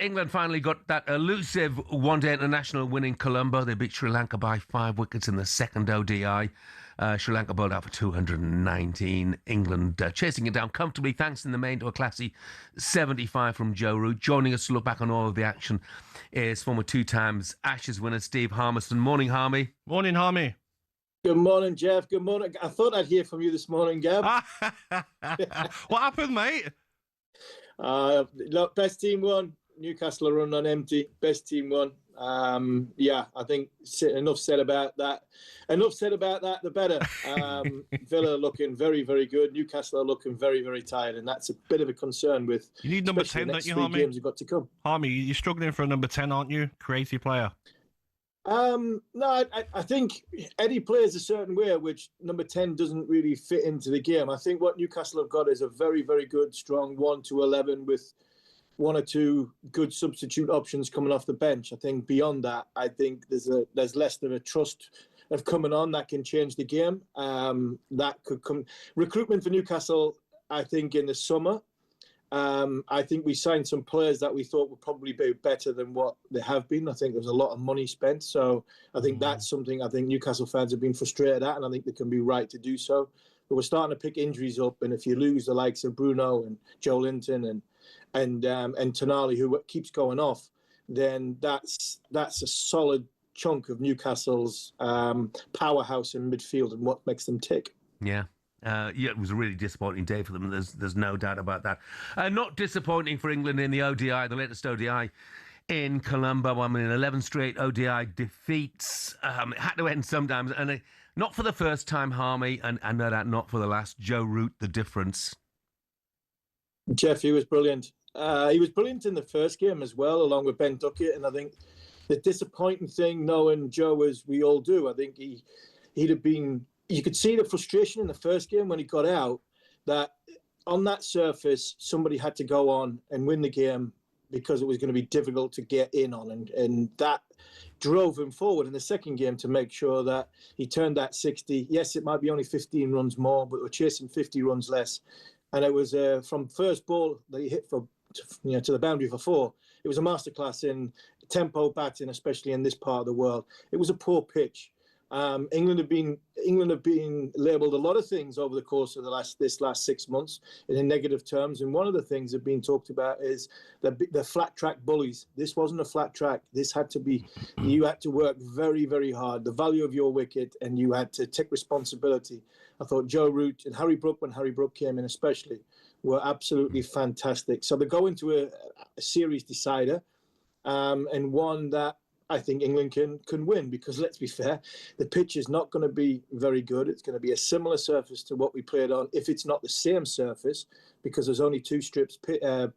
England finally got that elusive one-day international win in Colombo. They beat Sri Lanka by 5 wickets in the second ODI. Sri Lanka bowled out for 219. England chasing it down comfortably, thanks in the main to a classy 75 from Joe Root. Joining us to look back on all of the action is former 2 times Ashes winner Steve Harmison. Morning, Harmy. Morning, Harmy. Good morning, Jeff. Good morning. I thought I'd hear from you this morning, Gab. What happened, mate? Look, best team won. Newcastle are run on empty. Best team won. I think enough said about that. Enough said about that, the better. Villa looking very, very good. Newcastle are looking very, very tired, and that's a bit of a concern with. You need number 10, don't you, Harmy? Games have got to come. Harmy, you're struggling for a number 10, aren't you? Creative player. No, I think Eddie plays a certain way, which number 10 doesn't really fit into the game. I think what Newcastle have got is a very, very good, strong 1 to 11 with 1 or 2 good substitute options coming off the bench. I think beyond that, I think there's less of a trust of coming on that can change the game. That could come. Recruitment for Newcastle, I think, in the summer. I think we signed some players that we thought would probably be better than what they have been. I think there was a lot of money spent. So I think that's something I think Newcastle fans have been frustrated at, and I think they can be right to do so. But we're starting to pick injuries up, and if you lose the likes of Bruno and Joe Linton and Tonali, who keeps going off, then that's a solid chunk of Newcastle's powerhouse in midfield and what makes them tick. Yeah. It was a really disappointing day for them. There's no doubt about that. Not disappointing for England in the ODI, the latest ODI in Colombo. I mean, 11 straight ODI defeats. It had to end sometimes, and not for the first time, Harmy, and no doubt not for the last. Joe Root, the difference. Jeff, he was brilliant. He was brilliant in the first game as well, along with Ben Duckett. And I think the disappointing thing, knowing Joe as we all do, I think he'd have been. You could see the frustration in the first game when he got out, that on that surface, somebody had to go on and win the game because it was going to be difficult to get in on. And that drove him forward in the second game to make sure that he turned that 60. Yes, it might be only 15 runs more, but we're chasing 50 runs less. And it was from first ball that he hit to the boundary for 4. It was a masterclass in tempo batting, especially in this part of the world. It was a poor pitch. England have been labelled a lot of things over the course of this last 6 months in negative terms, and one of the things that have been talked about is the flat track bullies. This wasn't a flat track. This had to be. You had to work very, very hard. The value of your wicket, and you had to take responsibility. I thought Joe Root and Harry Brook, when Harry Brook came in especially, were absolutely fantastic. So they go into a series decider, and one that I think England can win, because let's be fair, the pitch is not going to be very good. It's going to be a similar surface to what we played on, if it's not the same surface, because there's only 2 strips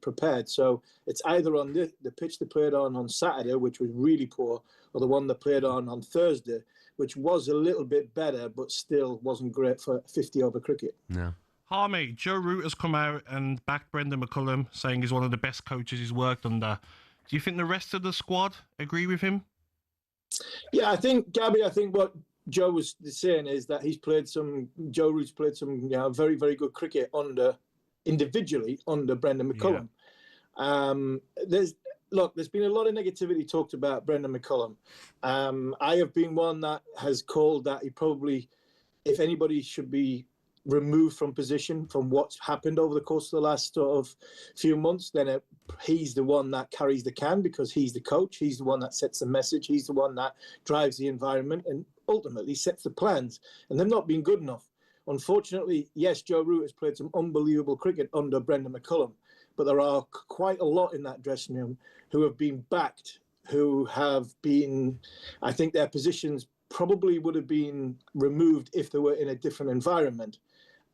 prepared. So it's either on the pitch they played on Saturday, which was really poor, or the one they played on Thursday, which was a little bit better, but still wasn't great for 50 over cricket. No. Harmy, Joe Root has come out and backed Brendon McCullum, saying he's one of the best coaches he's worked under. Do you think the rest of the squad agree with him? Yeah, I think, Gabby, what Joe was saying is that Joe Root's played some very, very good cricket individually under Brendon McCullum. Yeah. There's been a lot of negativity talked about Brendon McCullum. I have been one that has called that he probably, if anybody should be removed from position from what's happened over the course of the last sort of few months, then he's the one that carries the can, because he's the coach. He's the one that sets the message. He's the one that drives the environment and ultimately sets the plans. And they've not been good enough. Unfortunately, yes, Joe Root has played some unbelievable cricket under Brendon McCullum, but there are quite a lot in that dressing room who have been backed, who have been, I think their positions probably would have been removed if they were in a different environment.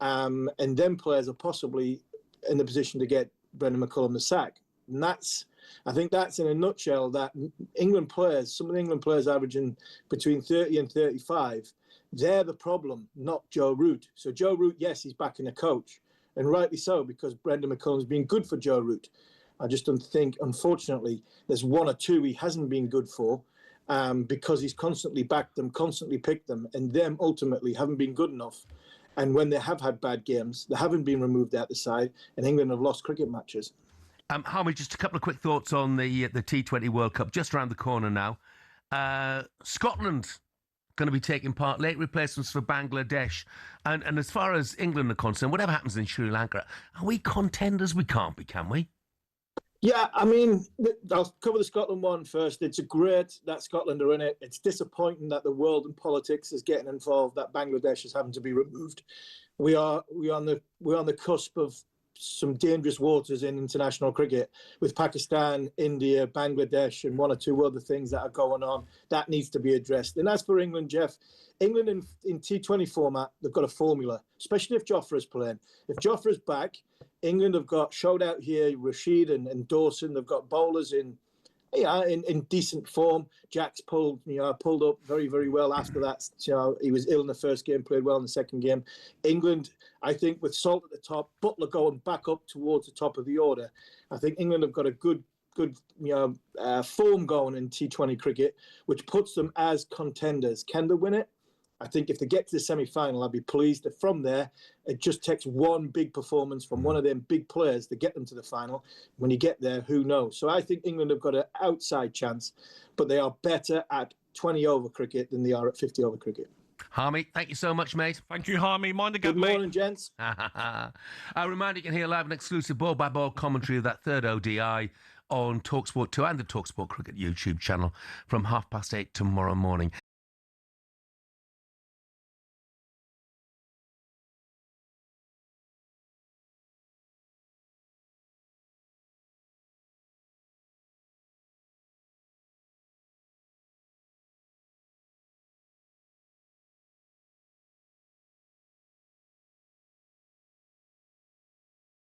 And then players are possibly in the position to get Brendon McCullum the sack. And I think that's in a nutshell that England players, some of the England players averaging between 30 and 35, they're the problem, not Joe Root. So Joe Root, yes, he's backing a coach, and rightly so, because Brendon McCullum's been good for Joe Root. I just don't think, unfortunately, there's 1 or 2 he hasn't been good for, because he's constantly backed them, constantly picked them, and them ultimately haven't been good enough. And when they have had bad games, they haven't been removed out the side, and England have lost cricket matches. Harmy, just a couple of quick thoughts on the T20 World Cup, just around the corner now. Scotland going to be taking part, late replacements for Bangladesh. And as far as England are concerned, whatever happens in Sri Lanka, are we contenders? We can't be, can we? Yeah, I mean, I'll cover the Scotland one first. It's great that Scotland are in it. It's disappointing that the world and politics is getting involved, that Bangladesh is having to be removed. We're on the cusp of some dangerous waters in international cricket with Pakistan, India, Bangladesh, and one or two other things that are going on. That needs to be addressed. And as for England, Jeff, England in T20 format, they've got a formula, especially if Jofra's playing. If Jofra's back, England have got showed out here, Rashid and Dawson. They've got bowlers in decent form. Jack's pulled up very, very well after that. He was ill in the first game, played well in the second game. England, I think, with Salt at the top, Butler going back up towards the top of the order, I think England have got a good form going in T20 cricket, which puts them as contenders. Can they win it? I think if they get to the semi-final, I'd be pleased. If from there, it just takes one big performance from one of them big players to get them to the final. When you get there, who knows? So I think England have got an outside chance, but they are better at 20-over cricket than they are at 50-over cricket. Harmy, thank you so much, mate. Thank you, Harmy. Mind the gap, Good morning, gents. I remind you can hear live and exclusive ball-by-ball commentary of that third ODI on talkSPORT 2 and the talkSPORT Cricket YouTube channel from 8:30 tomorrow morning.